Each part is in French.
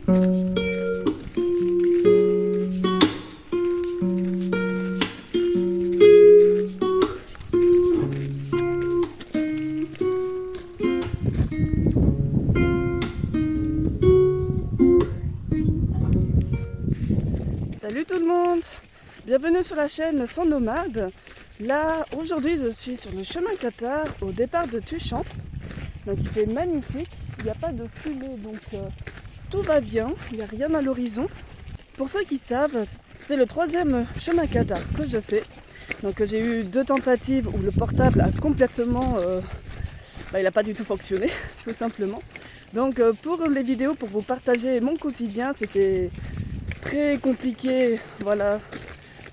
Salut tout le monde, bienvenue sur la chaîne Sans Nomade. Là aujourd'hui je suis sur le chemin Qatar au départ de Tuchan. Donc il fait magnifique, il n'y a pas de fumée donc tout va bien, il n'y a rien à l'horizon. Pour ceux qui savent, c'est le 3e chemin Qatar que je fais. Donc j'ai eu 2 tentatives où le portable a complètement, il n'a pas du tout fonctionné tout simplement. Donc pour les vidéos, pour vous partager mon quotidien, c'était très compliqué, voilà.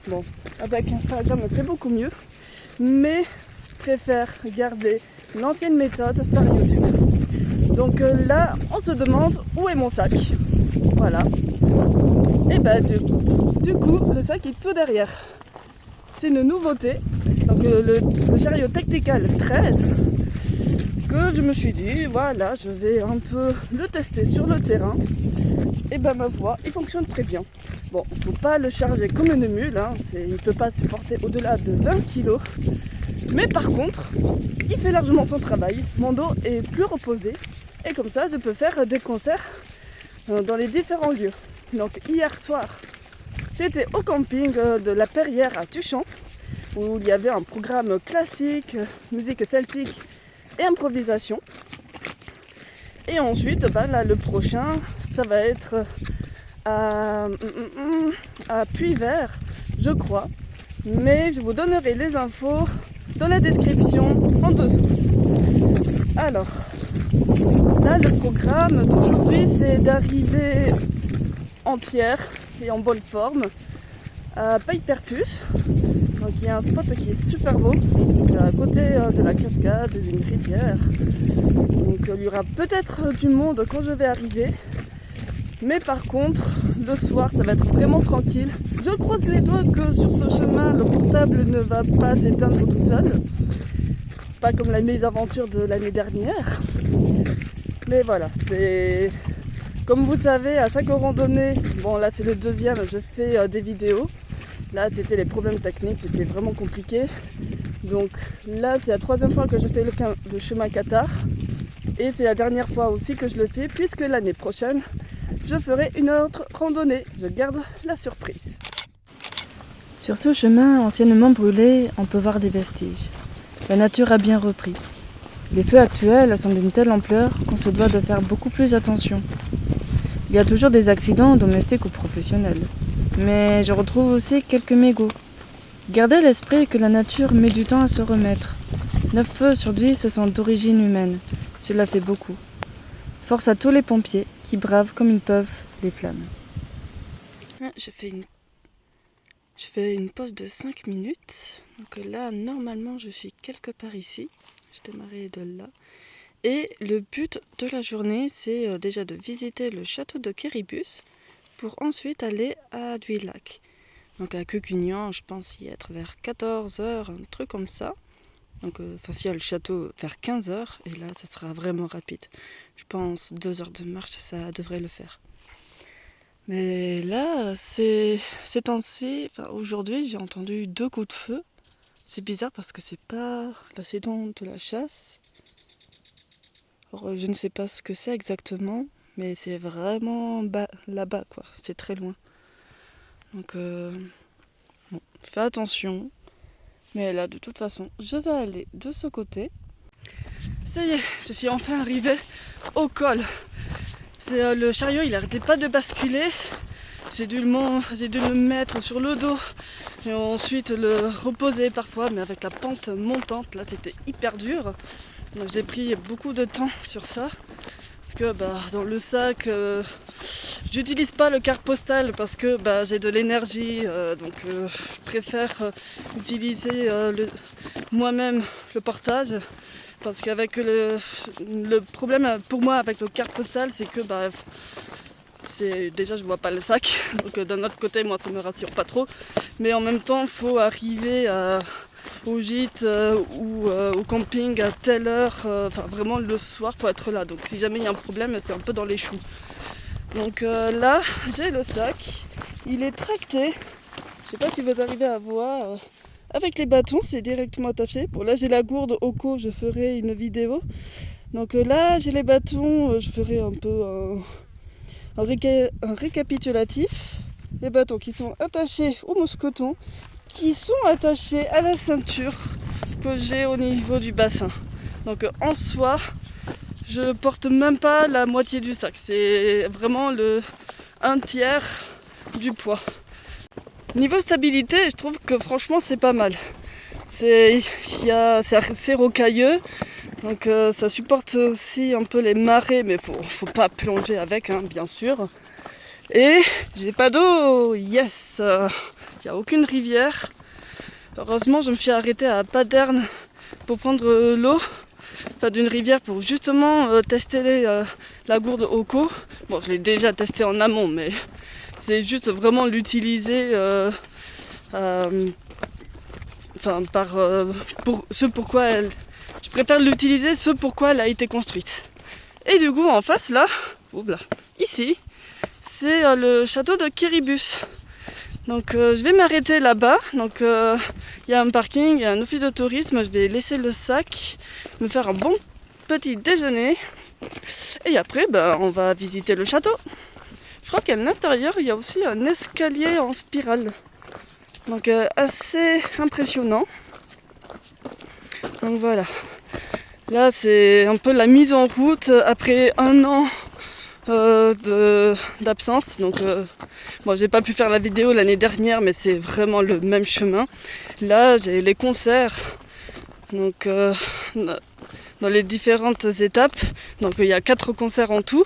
Bon, avec Instagram c'est beaucoup mieux, mais je préfère garder l'ancienne méthode par YouTube. Donc là, on se demande où est mon sac. Voilà. Et du coup, le sac est tout derrière. C'est une nouveauté. Donc le chariot Tactical 13 que je me suis dit, voilà, je vais un peu le tester sur le terrain. Et ma foi, il fonctionne très bien. Bon, il ne faut pas le charger comme une mule, hein. Il ne peut pas supporter au-delà de 20 kg. Mais par contre, il fait largement son travail. Mon dos est plus reposé. Et comme ça, je peux faire des concerts dans les différents lieux. Donc hier soir, c'était au camping de la Perrière à Tuchan, où il y avait un programme classique, musique celtique et improvisation. Et ensuite, là, le prochain, ça va être à Puy-Vert, je crois. Mais je vous donnerai les infos dans la description en dessous. Alors, là, le programme d'aujourd'hui, c'est d'arriver entière et en bonne forme à Paillepertus. Donc il y a un spot qui est super beau, à côté de la cascade, d'une rivière. Donc il y aura peut-être du monde quand je vais arriver. Mais par contre, le soir, ça va être vraiment tranquille. Je croise les doigts que sur ce chemin, le portable ne va pas s'éteindre tout seul. Pas comme la mésaventure de l'année dernière. Mais voilà, c'est... Comme vous savez, à chaque randonnée, bon là c'est le 2e, je fais des vidéos. Là c'était les problèmes techniques, c'était vraiment compliqué. Donc là c'est la 3e fois que je fais le chemin Qatar. Et c'est la dernière fois aussi que je le fais, puisque l'année prochaine, je ferai une autre randonnée. Je garde la surprise. Sur ce chemin anciennement brûlé, on peut voir des vestiges. La nature a bien repris. Les feux actuels sont d'une telle ampleur qu'on se doit de faire beaucoup plus attention. Il y a toujours des accidents domestiques ou professionnels. Mais je retrouve aussi quelques mégots. Gardez à l'esprit que la nature met du temps à se remettre. 9 feux sur 10 sont d'origine humaine. Cela fait beaucoup. Force à tous les pompiers qui bravent comme ils peuvent les flammes. Je fais une pause de 5 minutes. Donc là, normalement, je suis quelque part ici. Je démarrais de là. Et le but de la journée, c'est déjà de visiter le château de Quéribus pour ensuite aller à Duilac. Donc à Cucugnan, je pense y être vers 14h, un truc comme ça. Donc s'il y a le château vers 15h, et là, ça sera vraiment rapide. Je pense 2 heures de marche, ça devrait le faire. Mais là, ces temps-ci, aujourd'hui, j'ai entendu 2 coups de feu. C'est bizarre parce que c'est pas la saison de la chasse. Alors, je ne sais pas ce que c'est exactement, mais c'est vraiment là-bas, quoi. C'est très loin. Donc, bon, fais attention. Mais là, de toute façon, je vais aller de ce côté. Ça y est, je suis enfin arrivée au col. Le chariot, il n'arrêtait pas de basculer. J'ai dû le mettre sur le dos et ensuite le reposer parfois, mais avec la pente montante, là, c'était hyper dur. Donc j'ai pris beaucoup de temps sur ça. Parce que dans le sac, j'utilise pas le carte postal parce que j'ai de l'énergie. Donc je préfère utiliser moi-même le portage. Parce qu'avec le problème pour moi avec le carte postale, c'est que déjà je vois pas le sac. Donc d'un autre côté, moi ça me rassure pas trop. Mais en même temps, il faut arriver au gîte ou au camping à telle heure, vraiment le soir, faut être là. Donc si jamais il y a un problème, c'est un peu dans les choux. Donc là, j'ai le sac. Il est tracté. Je sais pas si vous arrivez à voir. Avec les bâtons, c'est directement attaché. Bon, là, j'ai la gourde au co, je ferai une vidéo. Donc là, j'ai les bâtons. Je ferai un peu un récapitulatif. Les bâtons qui sont attachés au mousqueton, qui sont attachés à la ceinture que j'ai au niveau du bassin. Donc en soi, je porte même pas la moitié du sac. C'est vraiment un tiers du poids. Niveau stabilité, je trouve que franchement c'est pas mal. C'est assez rocailleux, donc ça supporte aussi un peu les marées, mais faut pas plonger avec, hein, bien sûr. Et j'ai pas d'eau, yes. Il n'y a aucune rivière. Heureusement, je me suis arrêtée à Paderne pour prendre l'eau, pas d'une rivière, pour justement tester la gourde au co. Bon, je l'ai déjà testé en amont, mais c'est juste vraiment l'utiliser pour ce pourquoi je préfère l'utiliser ce pourquoi elle a été construite. Et du coup, en face là, ici, c'est le château de Kiribus. Donc je vais m'arrêter là-bas. Donc il y a un parking, il y a un office de tourisme. Je vais laisser le sac, me faire un bon petit déjeuner. Et après, on va visiter le château. Je crois qu'à l'intérieur, il y a aussi un escalier en spirale. Donc assez impressionnant. Donc voilà. Là, c'est un peu la mise en route après un an d'absence. Donc j'ai pas pu faire la vidéo l'année dernière, mais c'est vraiment le même chemin. Là, j'ai les concerts. Donc dans les différentes étapes. Donc il y a 4 concerts en tout.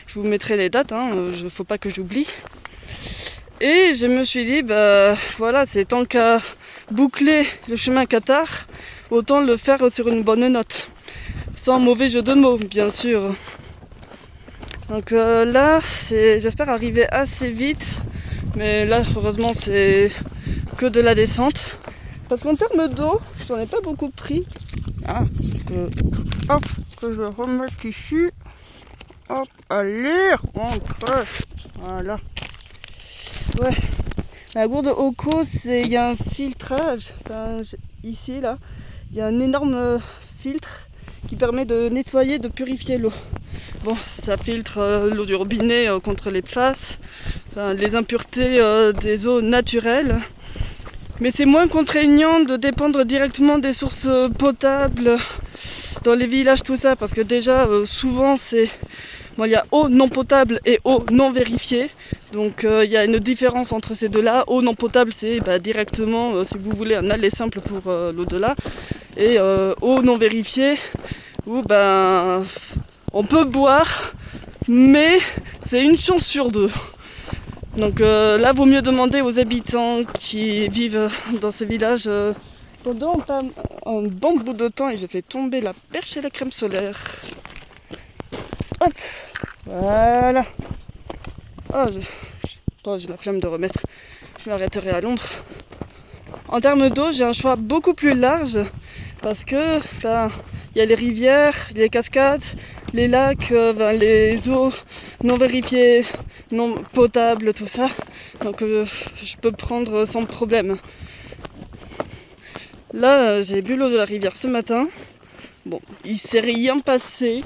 Je vous mettrai les dates, faut pas que j'oublie. Et je me suis dit, voilà, c'est tant qu'à boucler le chemin Qatar, autant le faire sur une bonne note. Sans mauvais jeu de mots, bien sûr. Donc là, j'espère arriver assez vite. Mais là, heureusement, c'est que de la descente. Parce qu'en termes d'eau, j'en ai pas beaucoup pris. Que je remette ici. Hop, allez, rentre. Voilà. Ouais. La gourde au co, il y a un filtrage. Ici, là, il y a un énorme filtre qui permet de nettoyer, de purifier l'eau. Bon, ça filtre l'eau du robinet contre les PFAS, les impuretés des eaux naturelles. Mais c'est moins contraignant de dépendre directement des sources potables dans les villages, tout ça, parce que déjà, souvent, il y a eau non potable et eau non vérifiée. Donc il y a une différence entre ces deux-là. Eau non potable, c'est directement, si vous voulez, un aller simple pour l'au-delà. Et eau non vérifiée, où on peut boire, mais c'est une chance sur 2. Donc là, vaut mieux demander aux habitants qui vivent dans ces villages pendant un bon bout de temps. Et j'ai fait tomber la perche et la crème solaire. Hop, voilà. J'ai la flemme de remettre. Je m'arrêterai à l'ombre. En termes d'eau, j'ai un choix beaucoup plus large parce que il y a les rivières, les cascades, les lacs, les eaux non vérifiées, non potables, tout ça. Donc je peux prendre sans problème. Là, j'ai bu l'eau de la rivière ce matin. Bon, il s'est rien passé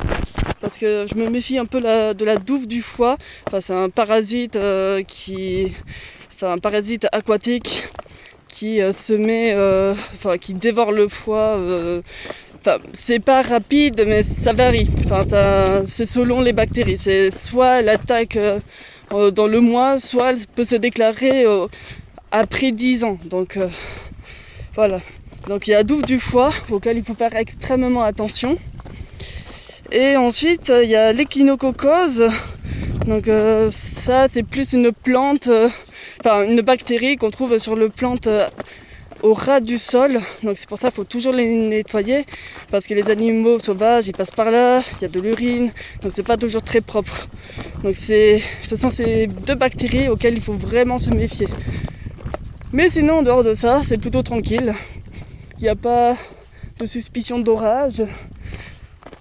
parce que je me méfie un peu de la douve du foie. C'est un parasite un parasite aquatique qui qui dévore le foie. C'est pas rapide, mais ça varie. C'est selon les bactéries. C'est soit elle attaque dans le mois, soit elle peut se déclarer après 10 ans. Donc voilà. Donc il y a la douve du foie auquel il faut faire extrêmement attention. Et ensuite il y a l'échinococose. Donc ça c'est plus une plante, une bactérie qu'on trouve sur le plante au ras du sol. Donc c'est pour ça qu'il faut toujours les nettoyer parce que les animaux sauvages ils passent par là, il y a de l'urine, donc c'est pas toujours très propre. Donc ce sont ces 2 bactéries auxquelles il faut vraiment se méfier. Mais sinon en dehors de ça c'est plutôt tranquille. Il n'y a pas de suspicion d'orage.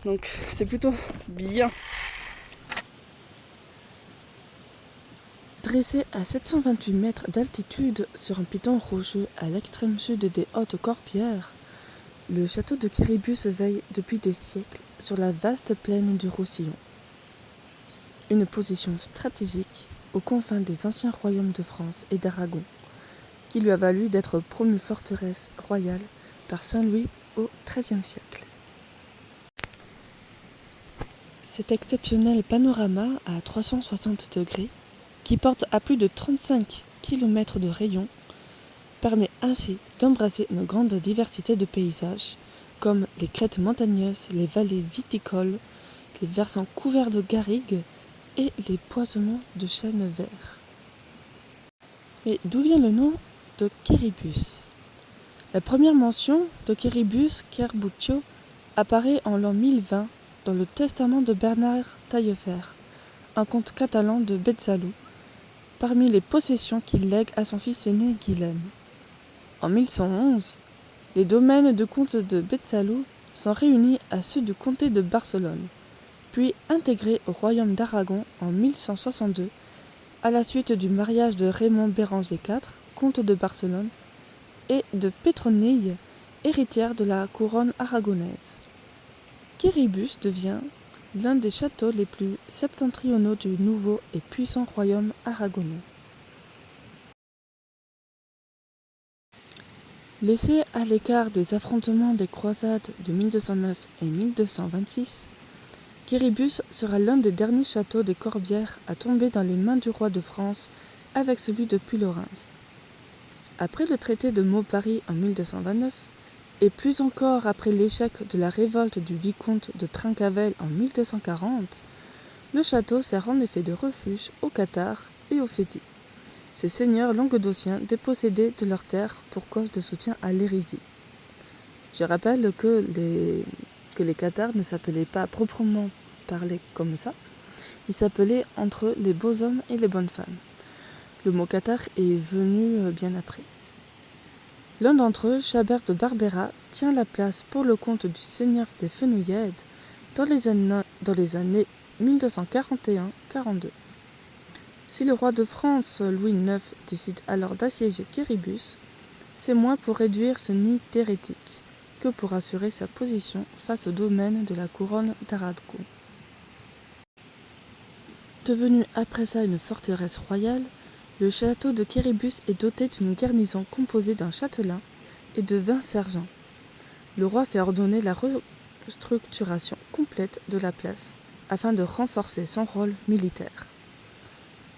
Donc c'est plutôt bien. Dressé à 728 mètres d'altitude sur un piton rocheux à l'extrême sud des Hautes-Corbières, le château de Quéribus veille depuis des siècles sur la vaste plaine du Roussillon. Une position stratégique aux confins des anciens royaumes de France et d'Aragon, qui lui a valu d'être promue forteresse royale par Saint-Louis au XIIIe siècle. Cet exceptionnel panorama à 360 degrés, qui porte à plus de 35 km de rayon, permet ainsi d'embrasser une grande diversité de paysages, comme les crêtes montagneuses, les vallées viticoles, les versants couverts de garrigues et les boisements de chênes verts. Mais d'où vient le nom de Quéribus? La première mention de Quéribus Kerbuccio apparaît en l'an 1020 dans le testament de Bernard Taillefer, un comte catalan de Bezzalou, parmi les possessions qu'il lègue à son fils aîné Guilhem. En 1111, les domaines de comte de Bezzalou sont réunis à ceux du comté de Barcelone, puis intégrés au royaume d'Aragon en 1162, à la suite du mariage de Raymond Béranger IV, comte de Barcelone, et de Pétronille, héritière de la couronne aragonaise. Quéribus devient l'un des châteaux les plus septentrionaux du nouveau et puissant royaume aragonais. Laissé à l'écart des affrontements des croisades de 1209 et 1226, Quéribus sera l'un des derniers châteaux des Corbières à tomber dans les mains du roi de France avec celui de Puylaurens. Après le traité de Mauparis en 1229, et plus encore après l'échec de la révolte du vicomte de Trincavel en 1240, le château sert en effet de refuge aux cathares et aux fétis, ces seigneurs languedociens dépossédés de leurs terres pour cause de soutien à l'hérésie. Je rappelle que les cathares ne s'appelaient pas proprement parler comme ça, ils s'appelaient entre eux les beaux hommes et les bonnes femmes. Le mot cathare est venu bien après. L'un d'entre eux, Chabert de Barbera, tient la place pour le compte du seigneur des Fenouillèdes dans les années 1241-42. Si le roi de France, Louis IX, décide alors d'assiéger Quéribus, c'est moins pour réduire ce nid d'hérétiques que pour assurer sa position face au domaine de la couronne d'Aragon. Devenu après ça une forteresse royale, le château de Quéribus est doté d'une garnison composée d'un châtelain et de 20 sergents. Le roi fait ordonner la restructuration complète de la place afin de renforcer son rôle militaire.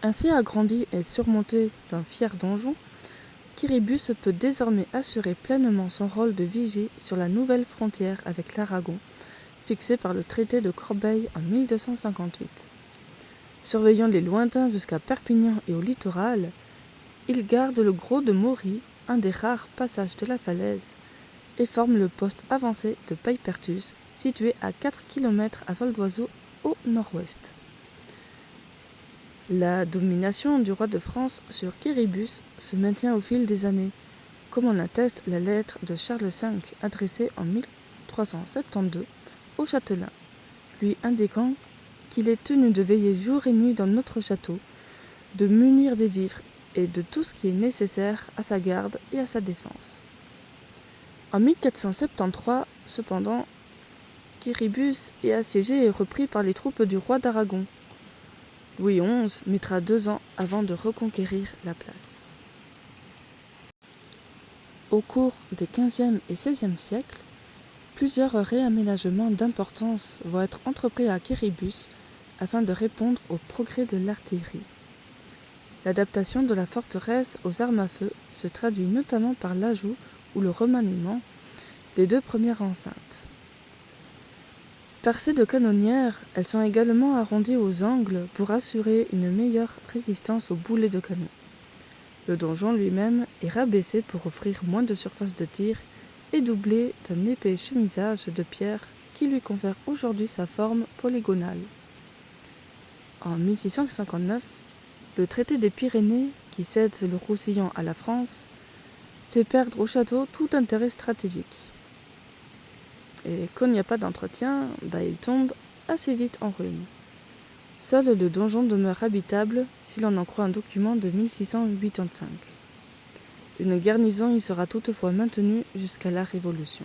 Ainsi agrandi et surmonté d'un fier donjon, Quéribus peut désormais assurer pleinement son rôle de vigie sur la nouvelle frontière avec l'Aragon, fixée par le traité de Corbeil en 1258. Surveillant les lointains jusqu'à Perpignan et au littoral, il garde le gros de Maury, un des rares passages de la falaise, et forme le poste avancé de Paillepertus, situé à 4 km à vol d'oiseau au nord-ouest. La domination du roi de France sur Quéribus se maintient au fil des années, comme en atteste la lettre de Charles V adressée en 1372 au châtelain, lui indiquant qu'il est tenu de veiller jour et nuit dans notre château, de munir des vivres et de tout ce qui est nécessaire à sa garde et à sa défense. En 1473, cependant, Quéribus est assiégé et repris par les troupes du roi d'Aragon. Louis XI mettra 2 ans avant de reconquérir la place. Au cours des XVe et XVIe siècles, plusieurs réaménagements d'importance vont être entrepris à Quéribus afin de répondre au progrès de l'artillerie. L'adaptation de la forteresse aux armes à feu se traduit notamment par l'ajout ou le remaniement des 2 premières enceintes. Percées de canonnières, elles sont également arrondies aux angles pour assurer une meilleure résistance aux boulets de canon. Le donjon lui-même est rabaissé pour offrir moins de surface de tir et doublé d'un épais chemisage de pierre qui lui confère aujourd'hui sa forme polygonale. En 1659, le traité des Pyrénées, qui cède le Roussillon à la France, fait perdre au château tout intérêt stratégique. Et quand il n'y a pas d'entretien, il tombe assez vite en ruine. Seul le donjon demeure habitable si l'on en croit un document de 1685. Une garnison y sera toutefois maintenue jusqu'à la Révolution.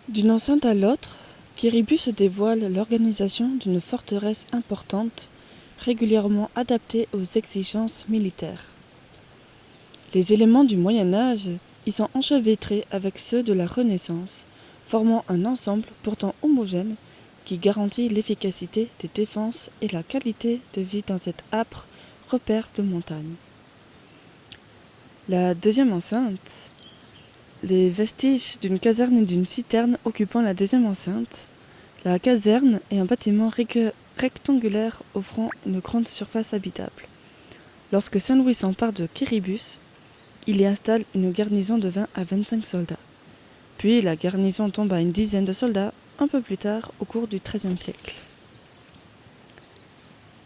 D'une enceinte à l'autre, Quiribus dévoile l'organisation d'une forteresse importante, régulièrement adaptée aux exigences militaires. Les éléments du Moyen-Âge y sont enchevêtrés avec ceux de la Renaissance, formant un ensemble pourtant homogène qui garantit l'efficacité des défenses et la qualité de vie dans cet âpre repère de montagne. La deuxième enceinte, les vestiges d'une caserne et d'une citerne occupant la deuxième enceinte. La caserne est un bâtiment rectangulaire offrant une grande surface habitable. Lorsque Saint-Louis s'empare de Quiribus, il y installe une garnison de 20 à 25 soldats. Puis la garnison tombe à une dizaine de soldats un peu plus tard au cours du XIIIe siècle.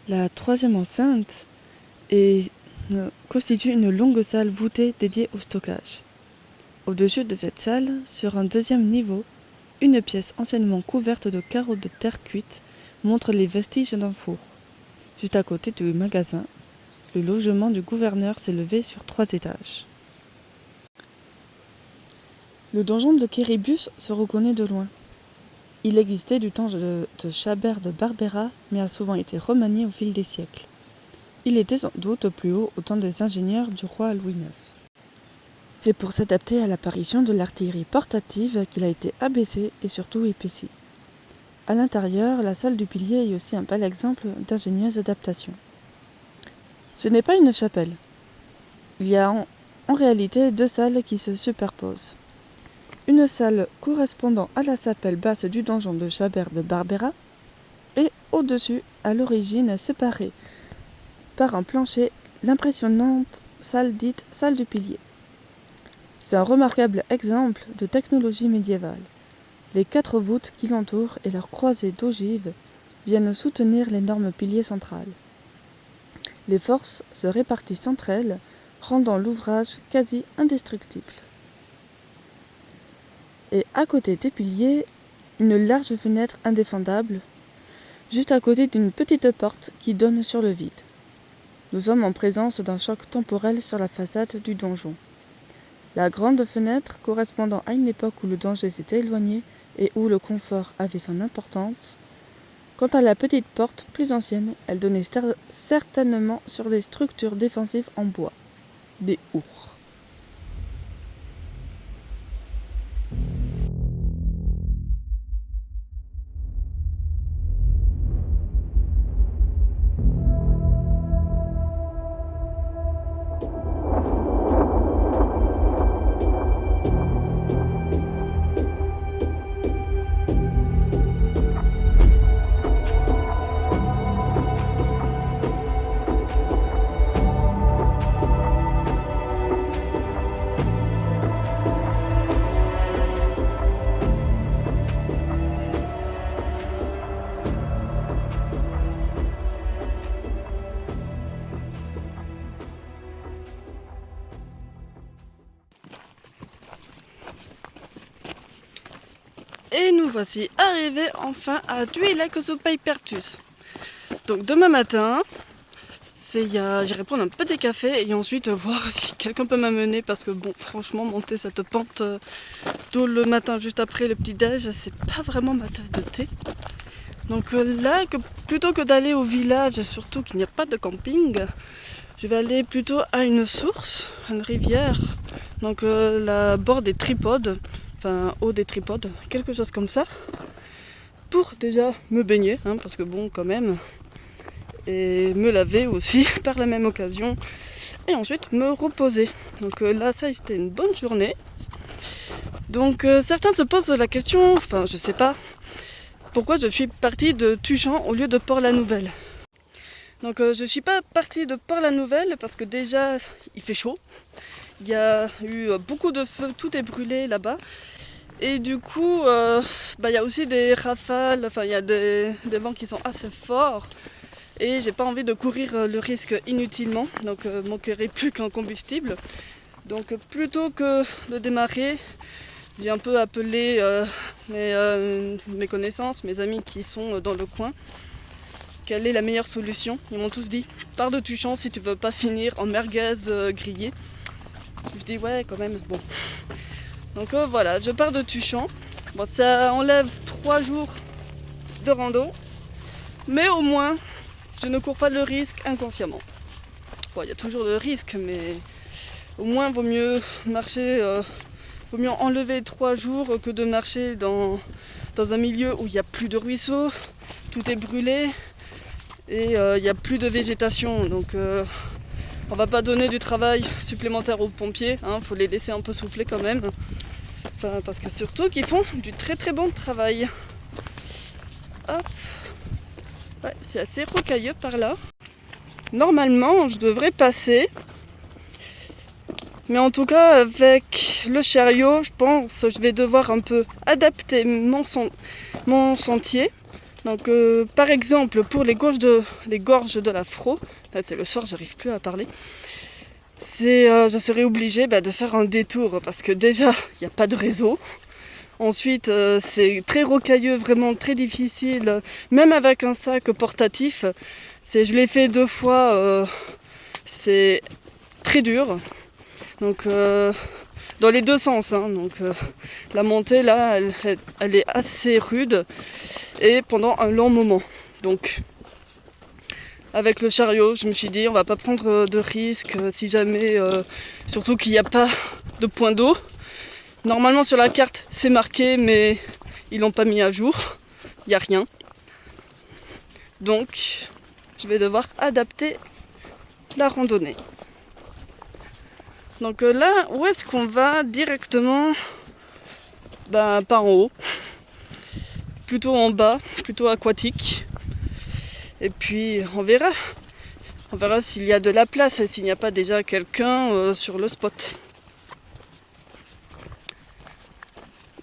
La troisième enceinte constitue une longue salle voûtée dédiée au stockage. Au-dessus de cette salle, sur un deuxième niveau, une pièce anciennement couverte de carreaux de terre cuite montre les vestiges d'un four. Juste à côté du magasin, le logement du gouverneur s'élevait sur 3 étages. Le donjon de Quiribus se reconnaît de loin. Il existait du temps de Chabert de Barbera, mais a souvent été remanié au fil des siècles. Il était sans doute plus haut au temps des ingénieurs du roi Louis IX. C'est pour s'adapter à l'apparition de l'artillerie portative qu'il a été abaissé et surtout épaissi. À l'intérieur, la salle du pilier est aussi un bel exemple d'ingénieuse adaptation. Ce n'est pas une chapelle. Il y a en réalité 2 salles qui se superposent. Une salle correspondant à la chapelle basse du donjon de Chabert de Barbera et au-dessus, à l'origine séparée par un plancher, l'impressionnante salle dite salle du pilier. C'est un remarquable exemple de technologie médiévale. Les 4 voûtes qui l'entourent et leurs croisées d'ogives viennent soutenir l'énorme pilier central. Les forces se répartissent entre elles, rendant l'ouvrage quasi indestructible. Et à côté des piliers, une large fenêtre indéfendable, juste à côté d'une petite porte qui donne sur le vide. Nous sommes en présence d'un choc temporel sur la façade du donjon. La grande fenêtre correspondant à une époque où le danger s'était éloigné et où le confort avait son importance. Quant à la petite porte plus ancienne, elle donnait certainement sur des structures défensives en bois, des ours. Et nous voici arrivés enfin à Duilac-Sous-Paypertus. Donc demain matin, j'irai prendre un petit café et ensuite voir si quelqu'un peut m'amener parce que bon, franchement, monter cette pente tôt le matin juste après le petit-déj, c'est pas vraiment ma tasse de thé. Donc là, plutôt que d'aller au village, surtout qu'il n'y a pas de camping, je vais aller plutôt à une source, une rivière, donc la bord des tripodes, enfin haut des tripodes, quelque chose comme ça, pour déjà me baigner, parce que bon quand même, et me laver aussi par la même occasion, et ensuite me reposer. Donc là ça a été une bonne journée. Donc certains se posent la question, enfin je sais pas, pourquoi je suis partie de Tuchan au lieu de Port-la-Nouvelle. Donc je suis pas partie de Port-la-Nouvelle parce que déjà il fait chaud, il y a eu beaucoup de feu, tout est brûlé là-bas. Et du coup, il y a aussi des rafales, enfin il y a des vents qui sont assez forts. Et j'ai pas envie de courir le risque inutilement, donc manquerait plus qu'un combustible. Donc plutôt que de démarrer, J'ai un peu appelé mes connaissances, mes amis qui sont dans le coin. Quelle est la meilleure solution? Ils m'ont tous dit, pars de Tuchan si tu veux pas finir en merguez grillée. Je dis ouais quand même, bon. Donc voilà, je pars de Tuchan. Bon, ça enlève 3 jours de rando, mais au moins je ne cours pas le risque inconsciemment. Bon, il y a toujours le risque, mais au moins vaut mieux marcher, vaut mieux enlever 3 jours que de marcher dans un milieu où il n'y a plus de ruisseaux, tout est brûlé. Et il n'y a plus de végétation, donc on va pas donner du travail supplémentaire aux pompiers, faut les laisser un peu souffler quand même. Enfin, parce que surtout qu'ils font du très très bon travail. Hop. Ouais, c'est assez rocailleux par là. Normalement, je devrais passer. Mais en tout cas, avec le chariot, je pense que je vais devoir un peu adapter mon sentier. Donc par exemple pour les gorges de la Frau, là c'est le soir, j'arrive plus à parler, je serai obligée de faire un détour parce que déjà il n'y a pas de réseau. Ensuite c'est très rocailleux, vraiment très difficile, même avec un sac portatif. Je l'ai fait 2 fois, c'est très dur. Donc dans les 2 sens, donc la montée là elle est assez rude. Et pendant un long moment. Donc avec le chariot, je me suis dit on va pas prendre de risques si jamais, surtout qu'il n'y a pas de point d'eau. Normalement sur la carte c'est marqué mais ils l'ont pas mis à jour, il n'y a rien. Donc je vais devoir adapter la randonnée. Donc là où est-ce qu'on va directement? Pas en haut. Plutôt en bas, plutôt aquatique. Et puis on verra s'il y a de la place et s'il n'y a pas déjà quelqu'un sur le spot.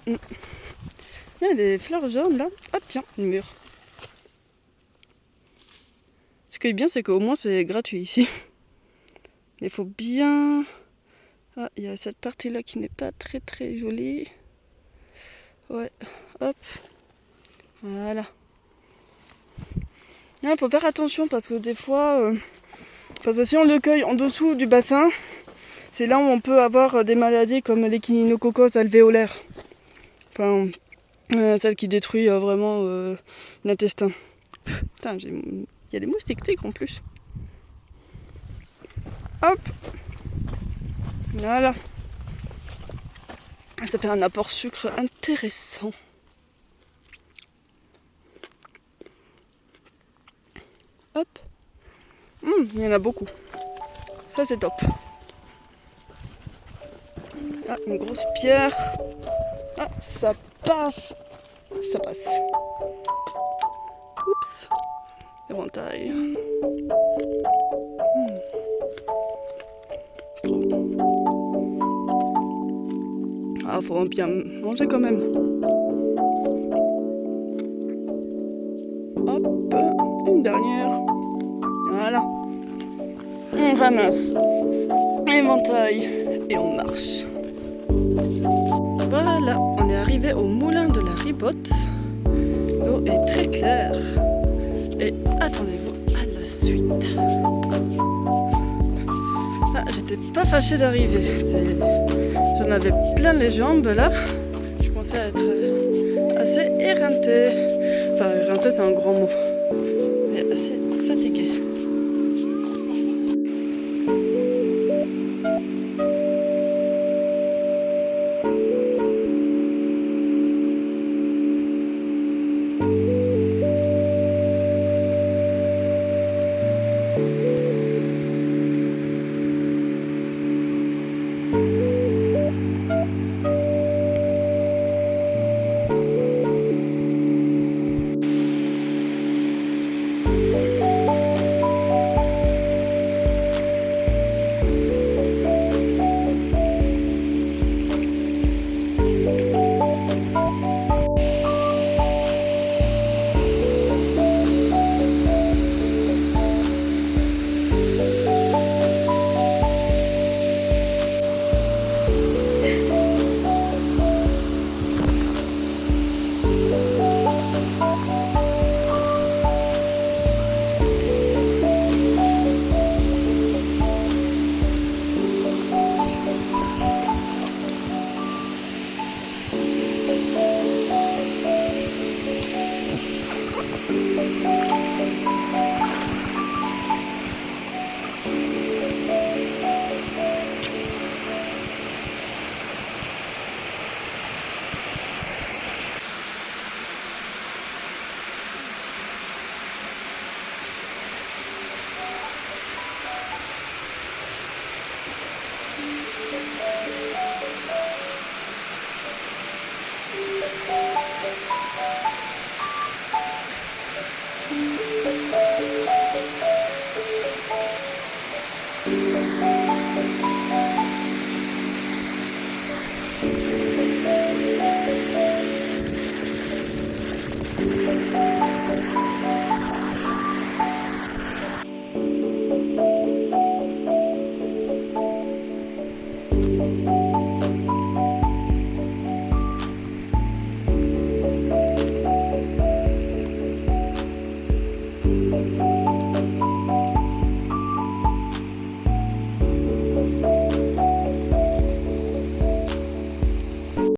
Il y a des fleurs jaunes là. Ah tiens, le mur. Ce qui est bien, c'est qu'au moins c'est gratuit ici. Il faut bien... Ah, il y a cette partie là qui n'est pas très très jolie. Ouais, hop. Voilà. Il faut faire attention parce que des fois, parce que si on le cueille en dessous du bassin, c'est là où on peut avoir des maladies comme l'échinococcus alvéolaire. Enfin, celle qui détruit vraiment l'intestin. Putain, il y a des moustiques tigres en plus. Hop. Voilà. Ça fait un apport sucre intéressant. Hop. Il y en a beaucoup. Ça c'est top. Ah, une grosse pierre. Ah, ça passe. Ça passe. Oups. Éventail. Ah, faut bien manger quand même. Hop, une dernière. Voilà. On ramasse. Éventail. Et on marche. Voilà, on est arrivé au moulin de la Ribotte. L'eau est très claire. Et attendez-vous à la suite. Ah, j'étais pas fâchée d'arriver. J'en avais plein les jambes là. Je commençais à être assez éreintée. Enfin, éreintée c'est un grand mot.